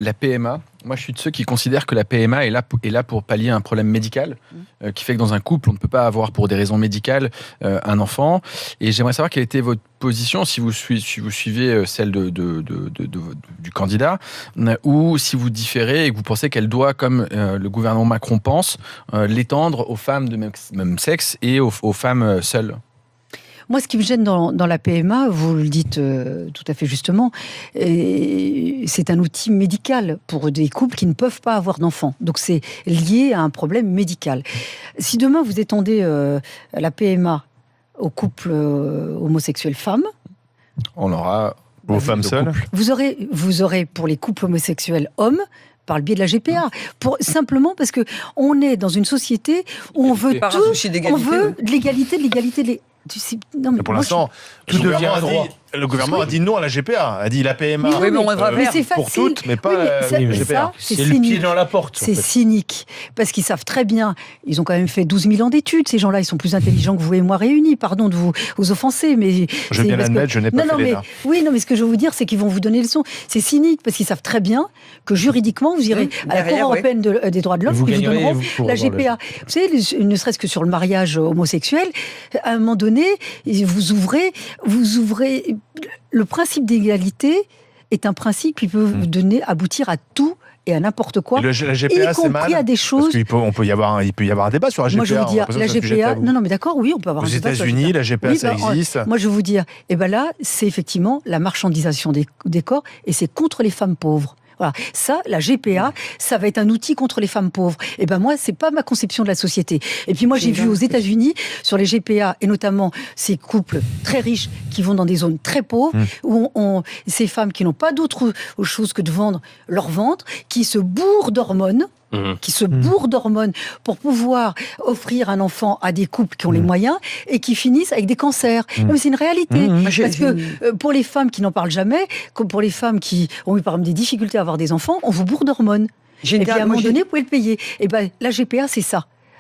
La PMA, moi je suis de ceux qui considèrent que la PMA est là pour pallier un problème médical, qui fait que dans un couple, on ne peut pas avoir pour des raisons médicales un enfant. Et j'aimerais savoir quelle était votre position, si vous suivez celle du candidat, ou si vous différez et que vous pensez qu'elle doit, comme le gouvernement Macron pense, l'étendre aux femmes de même sexe et aux femmes seules. Moi, ce qui me gêne dans la PMA, vous le dites tout à fait justement, c'est un outil médical pour des couples qui ne peuvent pas avoir d'enfants. Donc c'est lié à un problème médical. Si demain vous étendez la PMA aux couples homosexuels femmes, on aura aux femmes seules. Vous aurez pour les couples homosexuels hommes par le biais de la GPA, simplement parce que on est dans une société où on veut tout, on veut de l'égalité. Non, mais pour l'instant, tout devient un droit. Le gouvernement a dit non à la GPA, a dit la PMA pour toutes, mais pas la GPA. C'est le pied dans la porte. C'est cynique, parce qu'ils savent très bien, ils ont quand même fait 12 000 ans d'études, ces gens-là, ils sont plus intelligents que vous et moi réunis, pardon de vous offenser, mais... Je veux bien l'admettre, je n'ai pas fait l'ENA. Oui, non, mais ce que je veux vous dire, c'est qu'ils vont vous donner le son. C'est cynique, parce qu'ils savent très bien que juridiquement, vous irez à la Cour européenne des droits de l'homme, ils vous donneront la GPA. Vous savez, ne serait-ce que sur le mariage homosexuel, à un moment donné, vous ouvrez le principe d'égalité est un principe qui peut vous aboutir à tout et à n'importe quoi, la GPA, y compris à des choses. Il peut y avoir un débat sur la GPA. Moi, je veux dire, la GPA. Non, mais d'accord, oui, on peut avoir un débat. Aux États-Unis, la GPA, ça existe. Moi, je veux vous dire, là, c'est effectivement la marchandisation des corps, et c'est contre les femmes pauvres. Voilà. Ça, la GPA, ça va être un outil contre les femmes pauvres. Moi, c'est pas ma conception de la société. Et puis moi, j'ai vu aux États-Unis, sur les GPA, et notamment ces couples très riches qui vont dans des zones très pauvres, où ces femmes qui n'ont pas d'autre chose que de vendre leur ventre, qui se bourrent d'hormones, pour pouvoir offrir un enfant à des couples qui ont les moyens et qui finissent avec des cancers. Non, mais c'est une réalité. Parce que pour les femmes qui n'en parlent jamais, comme pour les femmes qui ont eu par exemple des difficultés à avoir des enfants, on vous bourre d'hormones. Et puis à un moment donné, vous pouvez le payer. La GPA, c'est ça.